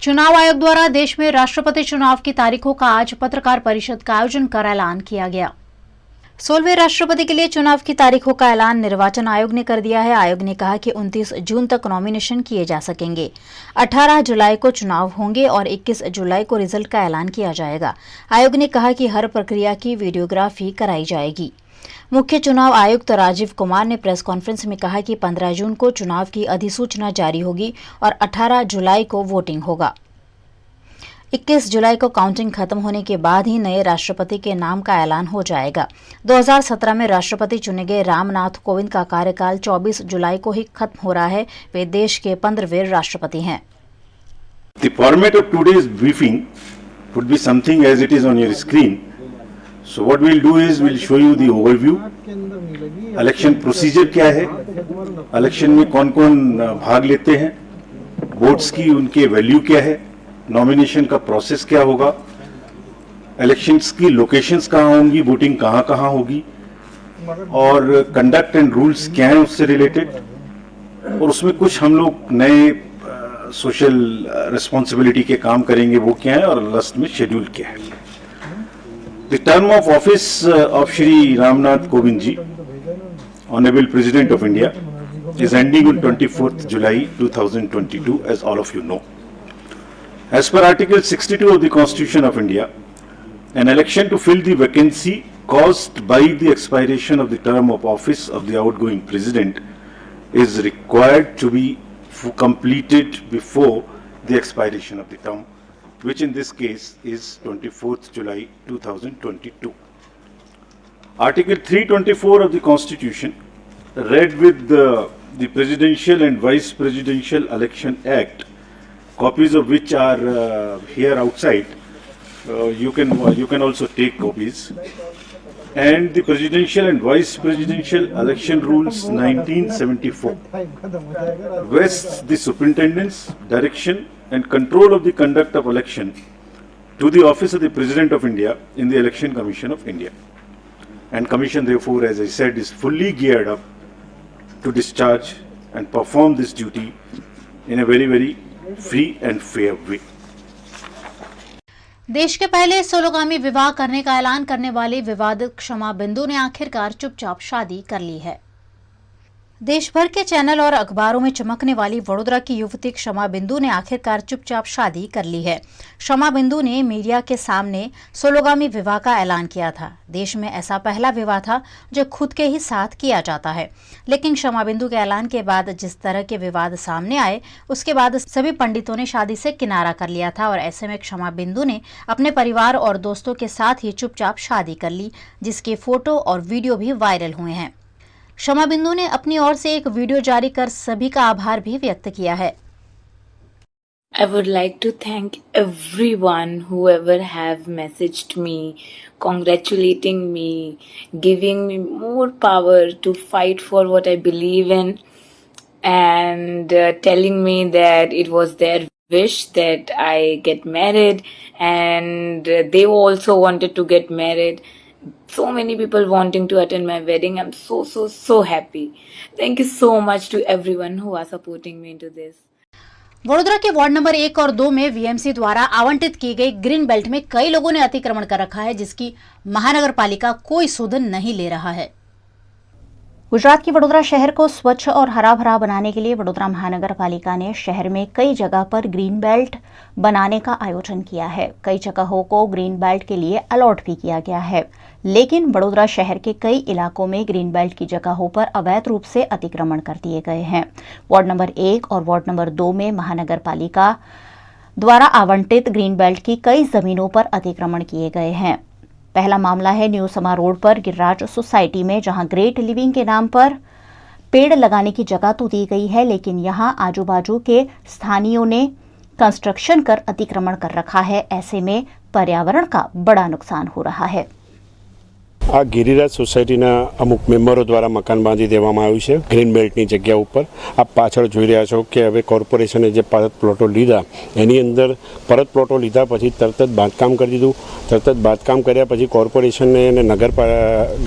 चुनाव आयोग द्वारा देश में राष्ट्रपति चुनाव की तारीखों का आज पत्रकार परिषद का आयोजन कर ऐलान किया गया। 16वें राष्ट्रपति के लिए चुनाव की तारीखों का ऐलान निर्वाचन आयोग ने कर दिया है। आयोग ने कहा कि 29 जून तक नॉमिनेशन किए जा सकेंगे। 18 जुलाई को चुनाव होंगे और 21 जुलाई को रिजल्ट का ऐलान किया जाएगा। आयोग ने कहा कि हर प्रक्रिया की वीडियोग्राफी कराई जाएगी। मुख्य चुनाव आयुक्त राजीव कुमार ने प्रेस कॉन्फ्रेंस में कहा कि 15 जून को चुनाव की अधिसूचना जारी होगी और 18 जुलाई को वोटिंग होगा। 21 जुलाई को काउंटिंग खत्म होने के बाद ही नए राष्ट्रपति के नाम का ऐलान हो जाएगा। 2017 में राष्ट्रपति चुने गए रामनाथ कोविंद का कार्यकाल 24 जुलाई को ही खत्म हो रहा है। वे देश के 15वें राष्ट्रपति हैं। The format of today's briefing would be something as it is on your screen. So what we'll do is we'll show you the overview. Election procedure क्या है, इलेक्शन में कौन कौन भाग लेते हैं, वोट्स की उनके वैल्यू क्या है, नॉमिनेशन का प्रोसेस क्या होगा, इलेक्शंस की लोकेशंस कहाँ होंगी, वोटिंग कहाँ कहाँ होगी और कंडक्ट एंड रूल्स क्या हैं उससे रिलेटेड, और उसमें कुछ हम लोग नए सोशल रिस्पॉन्सिबिलिटी के काम करेंगे वो क्या है और लास्ट में शेड्यूल क्या है। The term of office of Shri Ramnath Kovind ji, Honorable President of India, is ending on 24th July 2022, as all of you know. As per Article 62 of the Constitution of India, an election to fill the vacancy caused by the expiration of the term of office of the outgoing President is required to be completed before the expiration of the term, which in this case is 24th July 2022. Article 324 of the Constitution, read with the Presidential and Vice Presidential Election Act, copies of which are here outside. You can also take copies. And the Presidential and Vice Presidential Election Rules 1974 vests the superintendence, direction and control of the conduct of election to the office of the President of India in the Election Commission of India. And Commission therefore, as I said, is fully geared up to discharge and perform this duty in a very, very free and fair way. देश के पहले सोलोगामी विवाह करने का ऐलान करने वाली विवादित क्षमा बिंदु ने आखिरकार चुपचाप शादी कर ली है। देश भर के चैनल और अखबारों में चमकने वाली वडोदरा की युवती क्षमा बिंदु ने आखिरकार चुपचाप शादी कर ली है। क्षमा बिंदु ने मीडिया के सामने सोलोगामी विवाह का ऐलान किया था। देश में ऐसा पहला विवाह था जो खुद के ही साथ किया जाता है, लेकिन क्षमा बिंदु के ऐलान के बाद जिस तरह के विवाद सामने आए, उसके बाद सभी पंडितों ने शादी से किनारा कर लिया था और ऐसे में क्षमा बिंदु ने अपने परिवार और दोस्तों के साथ ही चुपचाप शादी कर ली, जिसके फोटो और वीडियो भी वायरल हुए हैं। क्षमा बिंदु ने अपनी ओर से एक वीडियो जारी कर सभी का आभार भी व्यक्त किया है। I would like to thank everyone whoever have messaged me, congratulating me, giving me more power to fight for what I believe in, and telling me that it was their wish that I get married, and they also wanted to get married. So many people wanting to attend my wedding. I'm so happy. Thank you so much to everyone who are supporting me into this. Vadodara के ward number 1 और 2 में VMC द्वारा आवंटित की गई green belt में कई लोगों ने अतिक्रमण कर रखा है, जिसकी महानगर पालिका कोई सुध नहीं ले रहा है। गुजरात की वडोदरा शहर को स्वच्छ और हरा भरा बनाने के लिए वडोदरा महानगर पालिका ने शहर में कई जगह पर ग्रीन बेल्ट बनाने का आयोजन किया है। कई जगहों को ग्रीन बेल्ट के लिए अलॉट भी किया गया है, लेकिन वडोदरा शहर के कई इलाकों में ग्रीन बेल्ट की जगहों पर अवैध रूप से अतिक्रमण कर दिए गए हैं। वार्ड नंबर 1 और वार्ड नंबर 2 में महानगर पालिका द्वारा आवंटित ग्रीन बेल्ट की कई जमीनों पर अतिक्रमण किए गए हैं। पहला मामला है न्यू समा रोड पर गिरिराज सोसाइटी में, जहां ग्रेट लिविंग के नाम पर पेड़ लगाने की जगह तो दी गई है, लेकिन यहां आजू बाजू के स्थानीयों ने कंस्ट्रक्शन कर अतिक्रमण कर रखा है। ऐसे में पर्यावरण का बड़ा नुकसान हो रहा है। आ गिरिराज सोसायटीना अमुक मेम्बरो द्वारा मकान बांधी देवामां आव्युं छे ग्रीन बेल्टनी जग्या उपर। आप पाछळ जोई रह्या छो के हवे कोर्पोरेशने जे परत प्लॉटो लीधा एनी अंदर परत प्लॉटो लीधा पछी तरत ज बांधकाम करी दीधुं। तरत ज बांधकाम कर्या पछी कोर्पोरेशने अने नगर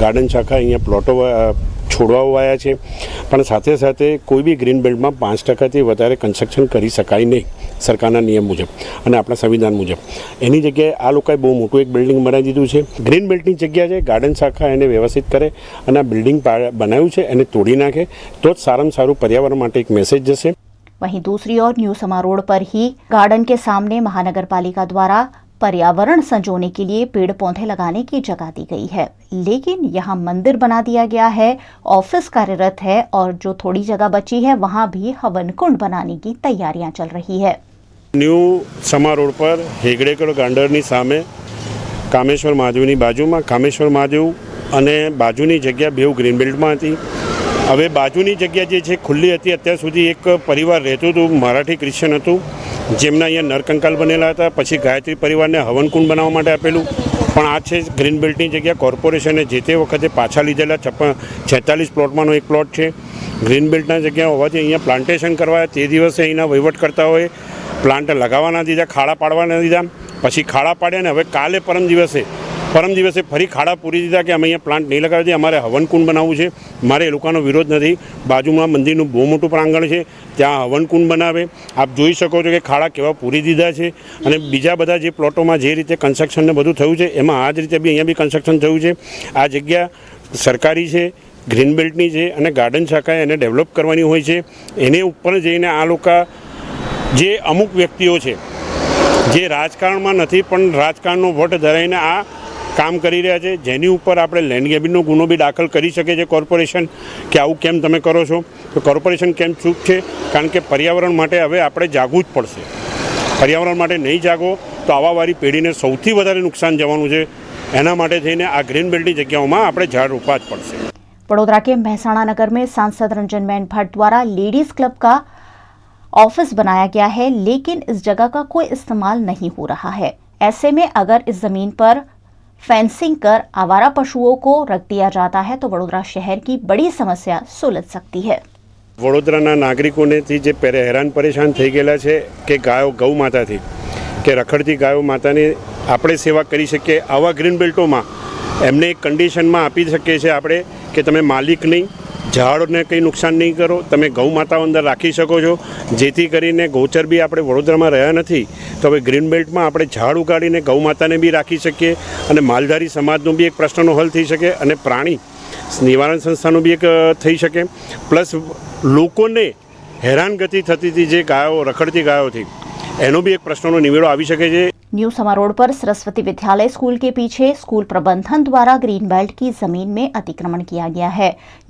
गार्डन शाखा अहींया प्लॉटो છોડવાઓ વાયા છે, પણ સાથે સાથે કોઈ બી ગ્રીન બેલ્ટમાં 5%થી વધારે કન્સ્ટ્રક્શન કરી શકાય નહીં સરકારના નિયમ મુજબ અને આપણા સંવિધાન મુજબ. એની જગ્યાએ આ લોકોએ બહુ મોટું એક બિલ્ડિંગ બનાવી દીધું છે. ગ્રીન બેલ્ટની જગ્યા છે, ગાર્ડન શાખા એને વ્યવસ્થિત કરે અને આ બિલ્ડિંગ બનાવ્યું છે એને તોડી નાખે તો જ સારામાં સારું પર્યાવરણ માટે એક મેसेज जैसे। वहीं दूसरी ओर न्यू समा रोड पर ही गार्डन के सामने महानगर पालिका द्वारा पर्यावरण संजोने के लिए पेड़ पौधे लगाने की जगह दी गई है, लेकिन यहाँ मंदिर बना दिया गया है, ऑफिस कार्यरत है और जो थोड़ी जगह बची है वहाँ भी हवन कुंड बनाने की तैयारियां चल रही है। ન્યૂ સમા રોડ પર હેગડેકર ગાર્ડનની સામે કામેશ્વર મહાદેવની બાજુમાં કામેશ્વર મહાદેવ અને બાજુની જગ્યા બેઉ ગ્રીન બેલ્ટમાં હતી. હવે બાજુની જગ્યા જે છે ખુલ્લી હતી. અત્યાર સુધી એક પરિવાર રહેતું હતું, મરાઠી ક્રિશ્ચન હતું, જેમના અહીંયા નરકંકાલ બનેલા હતા. પછી ગાયત્રી પરિવારને હવનકુંડ બનાવવા માટે આપેલું, પણ આ છે ગ્રીન બેલ્ટની જગ્યા કોર્પોરેશને જે તે વખતે પાછા લીધેલા 46 પ્લોટમાંનો એક પ્લોટ છે. ગ્રીન બેલ્ટના જગ્યા હોવાથી અહીંયા પ્લાન્ટેશન કરવા તે દિવસે અહીંના વહીવટકર્તાઓએ પ્લાન્ટ લગાવવા ના દીધા, ખાડા પાડવા ના દીધા. પછી ખાડા પાડ્યા ને હવે કાલે પરમ દિવસે ફરી ખાડા પૂરી દીધા કે અમે અહીંયા પ્લાન્ટ નહીં લગાવી દઈએ, અમારે હવનકુંડ બનાવવું છે. મારે એ લોકોનો વિરોધ નથી. બાજુમાં મંદિરનું બહુ મોટું પ્રાંગણ છે, ત્યાં હવનકુંડ બનાવે. આપ જોઈ શકો છો કે ખાડા કેવા પૂરી દીધા છે. અને બીજા બધા જે પ્લોટોમાં જે રીતે કન્સ્ટ્રક્શનને બધું થયું છે એમાં આ જ રીતે બી અહીંયા બી કન્સ્ટ્રક્શન થયું છે. આ જગ્યા સરકારી છે, ગ્રીન બેલ્ટની છે અને ગાર્ડન શાખાએ એને ડેવલપ કરવાની હોય છે. એને ઉપર જઈને આ લોકો જે અમુક વ્યક્તિઓ છે જે રાજકારણમાં નથી પણ રાજકારણનો વટ ધરાઈને આ કામ કરી રહ્યા છે, જેની ઉપર આપણે લેન્ડ ગ્રેબિંગનો ગુનો બી દાખલ કરી શકે છે કોર્પોરેશન કે આવું કેમ તમે કરો છો. તો કોર્પોરેશન કેમ ચૂપ છે? કારણ કે પર્યાવરણ માટે હવે આપણે જાગવું જ પડશે. પર્યાવરણ માટે નહીં જાગો તો આવાવાળી પેઢીને સૌથી વધારે નુકસાન જવાનું છે. એના માટે થઈને આ ગ્રીન બેલ્ટની જગ્યાઓમાં આપણે ઝાડ રોપવા જ પડશે. बड़ोदरा के महसाणा नगर में सांसद रंजन बहन भट्ट द्वारा लेडीज क्लब का ऑफिस बनाया गया है, लेकिन इस जगह का कोई इस्तेमाल नहीं हो रहा है। ऐसे में अगर इस जमीन पर फेंसिंग कर आवारा पशुओं को रख दिया जाता है तो वडोदरा शहर की बड़ी समस्या सुलझ सकती है। વડોદરાના નાગરિકોનેથી જે હેરાન પરેશાન થઈ ગયેલા છે કે ગાયો ગૌ માતાથી કે રખડતી ગાયો માતાની આપણે સેવા કરી શકીએ, આવા ગ્રીન બેલ્ટોમાં એમને એક કન્ડિશનમાં આપી શકીએ છીએ આપણે કે તમે માલિક નહીં, ઝાડને કંઈ નુકસાન નહીં કરો, તમે ગૌ માતાઓ અંદર રાખી શકો છો. જેથી કરીને ગૌચર બી આપણે વડોદરામાં રહ્યા નથી તો હવે ગ્રીન બેલ્ટમાં આપણે ઝાડ ઉગાડીને ગૌ માતાને બી રાખી શકીએ અને માલધારી સમાજનો બી એક પ્રશ્નનો હલ થઈ શકે અને પ્રાણી નિવારણ સંસ્થાનું બી એક થઈ શકે. પ્લસ લોકોને હેરાનગતિ થતી હતી જે ગાયો રખડતી ગાયોથી એનો भी एक प्रश्नों निवेड़ो આવી શકે છે। न्यू समा रोड पर सरस्वती विद्यालय स्कूल के पीछे स्कूल प्रबंधन द्वारा ग्रीन बेल्ट की जमीन में अतिक्रमण किया गया है।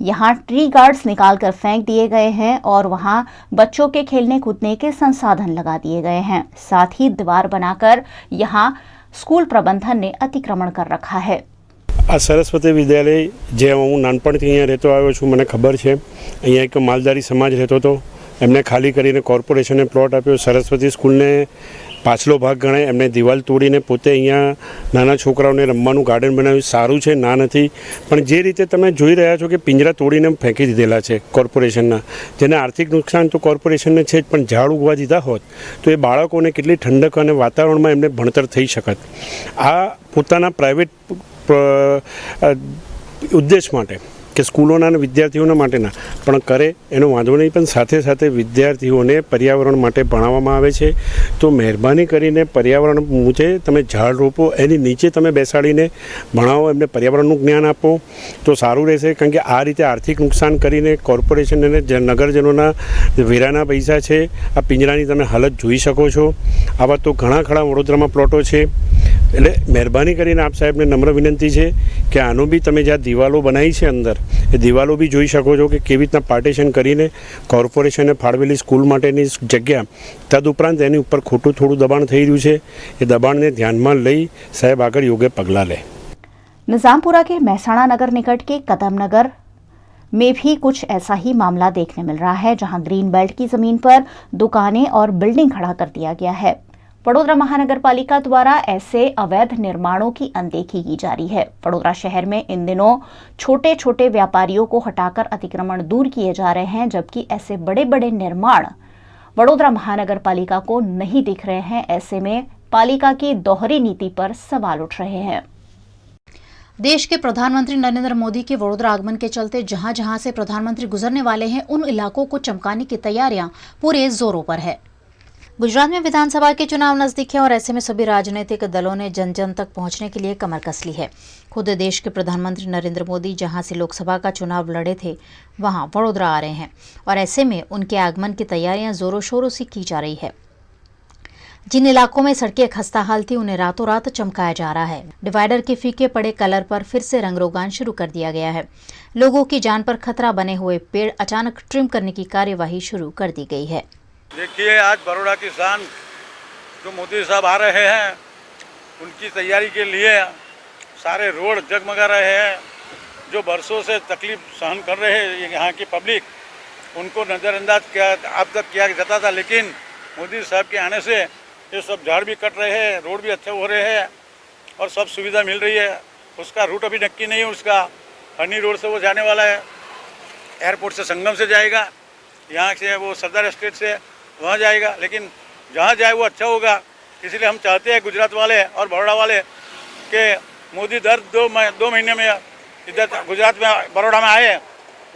यहाँ ट्री गार्ड्स निकालकर फेंक दिए गए हैं और वहाँ बच्चों के खेलने कूदने के संसाधन लगा दिए गए हैं। साथ ही दीवार बनाकर यहाँ स्कूल प्रबंधन ने अतिक्रमण कर रखा है। આ સરસ્વતી વિદ્યાલય જે હું નાનપણથી અહીંયા રહેતો આવ્યો છું, મને ખબર છે અહીંયા એક માલધારી સમાજ રહેતો હતો, એમને ખાલી કરીને કોર્પોરેશને પ્લોટ આપ્યો. સરસ્વતી સ્કૂલને પાછલો ભાગ ગણાય, એમને દિવાલ તોડીને પોતે અહીંયા નાના છોકરાઓને રમવાનું ગાર્ડન બનાવ્યું. સારું છે, ના નથી, પણ જે રીતે તમે જોઈ રહ્યા છો કે પિંજરા તોડીને ફેંકી દીધેલા છે કોર્પોરેશનના, જેને આર્થિક નુકસાન તો કોર્પોરેશનને છે જ, પણ ઝાડ ઉગવા દીધા હોત તો એ બાળકોને કેટલી ઠંડક અને વાતાવરણમાં એમને ભણતર થઈ શકત. આ પોતાના પ્રાઇવેટ ઉદ્દેશ માટે કે સ્કૂલોના અને વિદ્યાર્થીઓના માટેના પણ કરે એનો વાંધો નહીં, પણ સાથે સાથે વિદ્યાર્થીઓને પર્યાવરણ માટે ભણાવવામાં આવે છે તો મહેરબાની કરીને પર્યાવરણ મુજે તમે ઝાડ રોપો, એની નીચે તમે બેસાડીને ભણાવો, એમને પર્યાવરણનું જ્ઞાન આપો તો સારું રહેશે. કારણ કે આ રીતે આર્થિક નુકસાન કરીને કોર્પોરેશન અને નગરજનોના વેરાના પૈસા છે. આ પિંજરાની તમે હાલત જોઈ શકો છો. આવા તો ઘણા ખરા વડોદરામાં પ્લોટો છે. એટલે મહેરબાની કરીને આપ સાહેબને નમ્ર વિનંતી છે કે આનું બી તમે જ્યાં દિવાલો બનાવી છે અંદર એ દિવાલો બી જોઈ શકો છો કે કેવી રીતના પાર્ટીશન કરીને કોર્પોરેશને ફાળવેલી સ્કૂલ માટેની જગ્યા, તદુપરાંત એની ઉપર ખોટું થોડું દબાણ થઈ રહ્યું છે, એ દબાણને ધ્યાનમાં લઈ સાહેબ આગળ યોગ્ય પગલાં લે. निजामपुरा के महसाणा नगर निकट के कदम नगर में भी कुछ ऐसा ही मामला देखने मिल रहा है, जहां ग्रीन बेल्ट की जमीन पर दुकानें और बिल्डिंग खड़ा कर दिया गया है। वडोदरा महानगर पालिका द्वारा ऐसे अवैध निर्माणों की अनदेखी की जा रही है। वडोदरा शहर में इन दिनों छोटे छोटे व्यापारियों को हटाकर अतिक्रमण दूर किए जा रहे हैं, जबकि ऐसे बड़े बड़े निर्माण वडोदरा महानगर पालिका को नहीं दिख रहे हैं। ऐसे में पालिका की दोहरी नीति पर सवाल उठ रहे हैं। देश के प्रधानमंत्री नरेंद्र मोदी के वडोदरा आगमन के चलते जहां जहां से प्रधानमंत्री गुजरने वाले हैं उन इलाकों को चमकाने की तैयारियां पूरे जोरों पर है। गुजरात में विधानसभा के चुनाव नजदीक है और ऐसे में सभी राजनीतिक दलों ने जन जन तक पहुंचने के लिए कमर कस ली है। खुद देश के प्रधानमंत्री नरेंद्र मोदी जहां से लोकसभा का चुनाव लड़े थे वहां वडोदरा आ रहे हैं और ऐसे में उनके आगमन की तैयारियां जोरों शोरों से की जा रही है। जिन इलाकों में सड़कें खस्ताहाल थी उन्हें रातों रात चमकाया जा रहा है। डिवाइडर के फीके पड़े कलर पर फिर से रंग रोगान शुरू कर दिया गया है। लोगों की जान पर खतरा बने हुए पेड़ अचानक ट्रिम करने की कार्यवाही शुरू कर दी गई है। देखिए, आज बड़ौदा की शान जो मोदी साहब आ रहे हैं उनकी तैयारी के लिए सारे रोड जगमगा रहे हैं। जो बरसों से तकलीफ सहन कर रहे हैं यहाँ की पब्लिक, उनको नज़रअंदाज किया अब तक किया जाता था, लेकिन मोदी साहब के आने से ये सब झाड़ भी कट रहे हैं, रोड भी अच्छे हो रहे हैं और सब सुविधा मिल रही है। उसका रूट अभी नक्की नहीं है, उसका हनी रोड से वो जाने वाला है, एयरपोर्ट से संगम से जाएगा, यहाँ से वो सरदार स्टेट से वहाँ जाएगा, लेकिन जहाँ जाए वो अच्छा होगा। इसलिए हम चाहते हैं गुजरात वाले और बड़ौदा वाले कि मोदी दर दो महीने में इधर गुजरात में बड़ौदा में आए,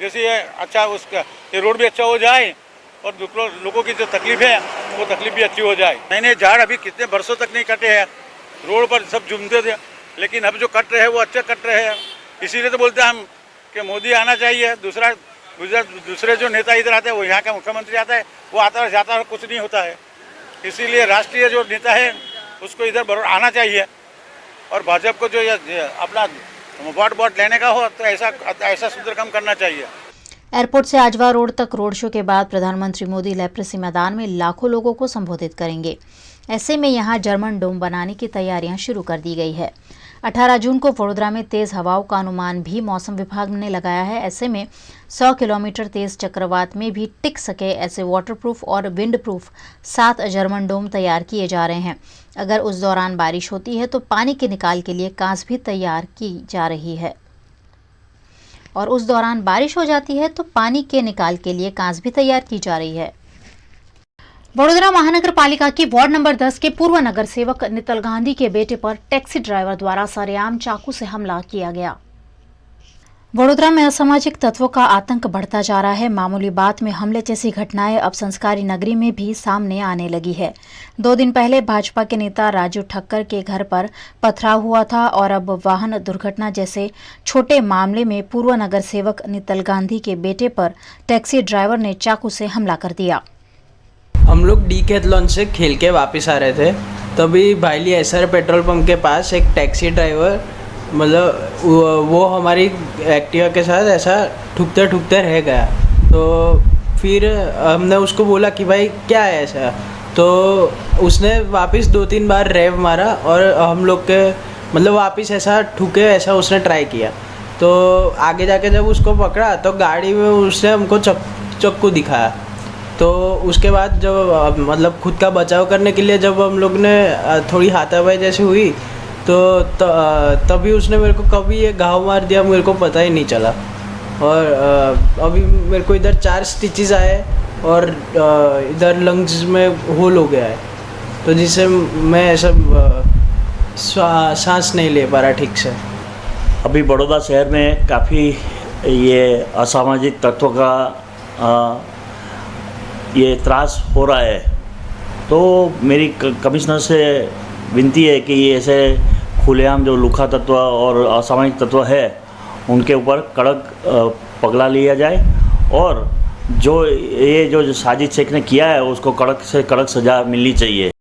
जैसे ये अच्छा उसका ये रोड भी अच्छा हो जाए और दूसरों लोगों की जो तकलीफ है वो तकलीफ भी अच्छी हो जाए। नए झाड़ अभी कितने बरसों तक नहीं कटे हैं, रोड पर सब झूमते थे, लेकिन अब जो कट रहे हैं वो अच्छे कट रहे हैं। इसीलिए तो बोलते हैं हम कि मोदी आना चाहिए। दूसरे जो नेता इधर आते हैं, वो यहाँ का मुख्यमंत्री आता है, वो आता है जाता है, कुछ नहीं होता है। इसीलिए राष्ट्रीय जो नेता है उसको इधर आना चाहिए और भाजपा को जो अपना वोट लेने का हो तो ऐसा सुंदर काम करना चाहिए। एयरपोर्ट से आजवा रोड तक रोड शो के बाद प्रधानमंत्री मोदी लेप्रेसी मैदान में लाखों लोगों को संबोधित करेंगे। ऐसे में यहां जर्मन डोम बनाने की तैयारियां शुरू कर दी गई है। 18 जून को वडोदरा में तेज हवाओं का अनुमान भी मौसम विभाग ने लगाया है। ऐसे में 100 किलोमीटर तेज चक्रवात में भी टिक सके ऐसे वाटरप्रूफ और विंड प्रूफ 7 जर्मन डोम तैयार किए जा रहे हैं। अगर उस दौरान बारिश होती है तो पानी के निकाल के लिए कांस भी तैयार की जा रही है और उस दौरान बारिश हो जाती है तो पानी के निकाल के लिए कांस भी तैयार की जा रही है। वडोदरा महानगर पालिका की वार्ड नंबर 10 के पूर्व नगर सेवक नितल गांधी के बेटे पर टैक्सी ड्राइवर द्वारा सरेआम चाकू से हमला किया गया। वडोदरा में असामाजिक तत्वों का आतंक बढ़ता जा रहा है। मामूली बात में हमले जैसी घटनाएं अब संस्कारी नगरी में भी सामने आने लगी है। 2 दिन पहले भाजपा के नेता राजू ठक्कर के घर पर पथराव हुआ था और अब वाहन दुर्घटना जैसे छोटे मामले में पूर्व नगर सेवक नितल गांधी के बेटे पर टैक्सी ड्राइवर ने चाकू से हमला कर दिया। हम लोग डीकैथलॉन से खेल के वापस आ रहे थे, तभी भाईली एसआर पेट्रोल पंप के पास एक टैक्सी ड्राइवर मतलब वो हमारी एक्टिवा के साथ ऐसा ठुकते ठुकते रह गया। तो फिर हमने उसको बोला कि भाई क्या है ऐसा, तो उसने वापस 2-3 बार रेव मारा और हम लोग के मतलब वापस ऐसा ठुके ऐसा उसने ट्राई किया। तो आगे जाके जब उसको पकड़ा तो गाड़ी में उसने हमको चाकू दिखाया। तो उसके बाद जब मतलब खुद का बचाव करने के लिए जब हम लोग ने थोड़ी हाथापाई जैसी हुई तो तभी उसने मेरे को कभी ये घाव मार दिया, मेरे को पता ही नहीं चला। और अभी मेरे को इधर 4 स्टिचेस आए और इधर लंग्स में होल हो गया है, तो जिससे मैं ऐसा सांस नहीं ले पा रहा ठीक से। अभी बड़ौदा शहर में काफ़ी ये असामाजिक तत्वों का ये त्रास हो रहा है, तो मेरी कमिश्नर से विनती है कि ये ऐसे खुलेआम जो लुखा तत्व और असामाजिक तत्व है उनके ऊपर कड़क पगला लिया जाए और जो साजिश शेख ने किया है उसको कड़क से कड़क सज़ा मिलनी चाहिए।